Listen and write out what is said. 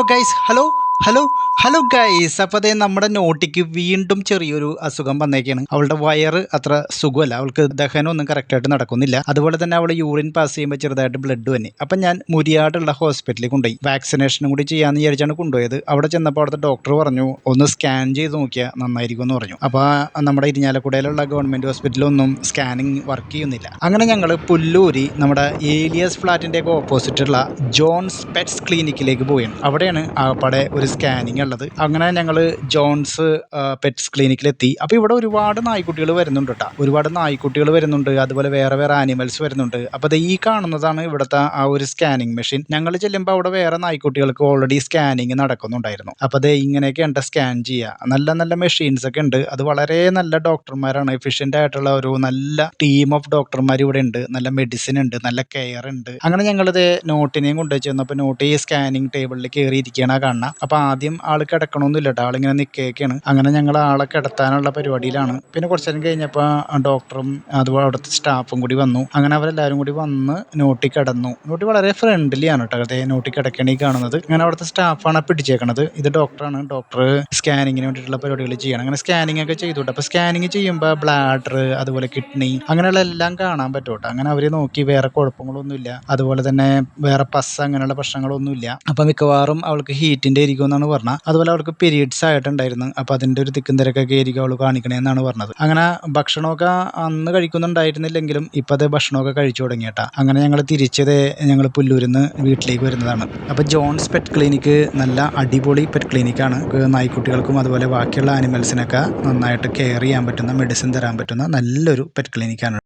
Hello guys, hello hello hello guys. അപ്പോൾ അതേ നമ്മുടെ നോട്ടിക്ക് വീണ്ടും ചെറിയൊരു അസുഖം വന്നേക്കാണ്. അവളുടെ വയറ് അത്ര സുഖമല്ല, അവൾക്ക് ദഹനമൊന്നും കറക്റ്റായിട്ട് നടക്കുന്നില്ല. അതുപോലെ തന്നെ അവൾ യൂറിൻ പാസ് ചെയ്യുമ്പോൾ ചെറുതായിട്ട് ബ്ലഡ് തന്നെ. അപ്പം ഞാൻ മുരിയാടുള്ള ഹോസ്പിറ്റലിൽ കൊണ്ടുപോയി വാക്സിനേഷനും കൂടി ചെയ്യാമെന്ന് വിചാരിച്ചാണ് കൊണ്ടുപോയത്. അവിടെ ചെന്നപ്പോൾ അവിടുത്തെ ഡോക്ടർ പറഞ്ഞു ഒന്ന് സ്കാൻ ചെയ്ത് നോക്കിയാൽ നന്നായിരിക്കും എന്ന് പറഞ്ഞു. അപ്പോൾ നമ്മുടെ ഇരിഞ്ഞാലക്കുടയിലുള്ള ഗവൺമെൻറ് ഹോസ്പിറ്റലൊന്നും സ്കാനിങ് വർക്ക് ചെയ്യുന്നില്ല. അങ്ങനെ ഞങ്ങൾ പുല്ലൂരി നമ്മുടെ ഏലിയസ് ഫ്ലാറ്റിൻ്റെയൊക്കെ ഓപ്പോസിറ്റുള്ള ജോൺസ് പെറ്റ്സ് ക്ലിനിക്കിലേക്ക് പോവുകയാണ്. അവിടെയാണ് ആകപ്പാടെ ഒരു സ്കാനിങ് ഉള്ളത്. അങ്ങനെ ഞങ്ങൾ ജോൺസ് പെറ്റ്സ് ക്ലിനിക്കിലെത്തി. അപ്പോൾ ഇവിടെ ഒരുപാട് നായ്ക്കുട്ടികൾ വരുന്നുണ്ട് കേട്ടോ, ഒരുപാട് നായ്ക്കുട്ടികൾ വരുന്നുണ്ട്, അതുപോലെ വേറെ വേറെ ആനിമൽസ് വരുന്നുണ്ട്. അപ്പോൾ അത് ഈ കാണുന്നതാണ് ഇവിടുത്തെ ആ ഒരു സ്കാനിങ് മെഷീൻ. ഞങ്ങൾ ചെല്ലുമ്പോൾ അവിടെ വേറെ നായ്ക്കുട്ടികൾക്ക് ഓൾറെഡി സ്കാനിങ് നടക്കുന്നുണ്ടായിരുന്നു. അപ്പോൾ അത് ഇങ്ങനെയൊക്കെയാണ് സ്കാൻ ചെയ്യുക. നല്ല നല്ല മെഷീൻസ് ഒക്കെ ഉണ്ട്. അത് വളരെ നല്ല ഡോക്ടർമാരാണ്, എഫിഷ്യൻ്റ് ആയിട്ടുള്ള ഒരു നല്ല ടീം ഓഫ് ഡോക്ടർമാർ ഇവിടെ ഉണ്ട്. നല്ല മെഡിസിൻ ഉണ്ട്, നല്ല കെയർ ഉണ്ട്. അങ്ങനെ ഞങ്ങളിത് നോട്ടിനെയും കൊണ്ടുപോയി ചെന്നപ്പോൾ നോട്ട് ഈ സ്കാനിങ് ടേബിളിൽ കയറിയിരിക്കുകയാണ് കാണുക. അപ്പോൾ ആദ്യം ആൾ കിടക്കണമെന്നില്ല കേട്ടോ, ആളിങ്ങനെ നിൽക്കുകയൊക്കെയാണ്. അങ്ങനെ ഞങ്ങൾ ആളെ കിടത്താനുള്ള പരിപാടിയിലാണ്. പിന്നെ കുറച്ച് നേരം കഴിഞ്ഞപ്പോൾ ഡോക്ടറും അതുപോലെ അവിടുത്തെ സ്റ്റാഫും കൂടി വന്നു. അങ്ങനെ അവരെല്ലാവരും കൂടി വന്ന് നോട്ടി കിടന്നു. നോട്ടി വളരെ ഫ്രണ്ട്ലിയാണ് കേട്ടോ, അതേ നോട്ടി കിടക്കണി കാണുന്നത്. അങ്ങനെ അവിടുത്തെ സ്റ്റാഫാണ് പിടിച്ചേക്കണത്. ഇത് ഡോക്ടറാണ്. ഡോക്ടർ സ്കാനിങ്ങിന് വേണ്ടിയിട്ടുള്ള പരിപാടികൾ ചെയ്യണം. അങ്ങനെ സ്കാനിങ് ഒക്കെ ചെയ്തു കേട്ടോ. അപ്പോൾ സ്കാനിങ് ചെയ്യുമ്പോൾ ബ്ലാഡർ, അതുപോലെ കിഡ്നി, അങ്ങനെയുള്ള എല്ലാം കാണാൻ പറ്റും കേട്ടോ. അങ്ങനെ അവർ നോക്കി വേറെ കുഴപ്പങ്ങളൊന്നുമില്ല, അതുപോലെ തന്നെ വേറെ പസ് അങ്ങനെയുള്ള പ്രശ്നങ്ങളൊന്നുമില്ല. അപ്പം മിക്കവാറും അവൾക്ക് ഹീറ്റിൻ്റെ ഇരിക്കും എന്നാണ് പറഞ്ഞത്. അതുപോലെ അവൾക്ക് പീരീഡ്സ് ആയിട്ടുണ്ടായിരുന്നു. അപ്പോൾ അതിൻ്റെ ഒരു തിക്കും തിരക്കൊക്കെ ആയിരിക്കും അവൾ കാണിക്കണേന്നാണ് പറഞ്ഞത്. അങ്ങനെ ഭക്ഷണമൊക്കെ അന്ന് കഴിക്കുന്നുണ്ടായിരുന്നില്ലെങ്കിലും ഇപ്പം അത് ഭക്ഷണമൊക്കെ കഴിച്ചു തുടങ്ങിയിട്ടാ. അങ്ങനെ ഞങ്ങൾ പുല്ലൂരിൽ നിന്ന് വീട്ടിലേക്ക് വരുന്നതാണ്. അപ്പോൾ ജോൺസ് പെറ്റ് ക്ലിനിക്ക് നല്ല അടിപൊളി പെറ്റ് ക്ലിനിക്കാണ്. നായ്ക്കുട്ടികൾക്കും അതുപോലെ ബാക്കിയുള്ള ആനിമൽസിനൊക്കെ നന്നായിട്ട് കെയർ ചെയ്യാൻ പറ്റുന്ന, മെഡിസിൻ തരാൻ പറ്റുന്ന നല്ലൊരു പെറ്റ് ക്ലിനിക്കാണ്.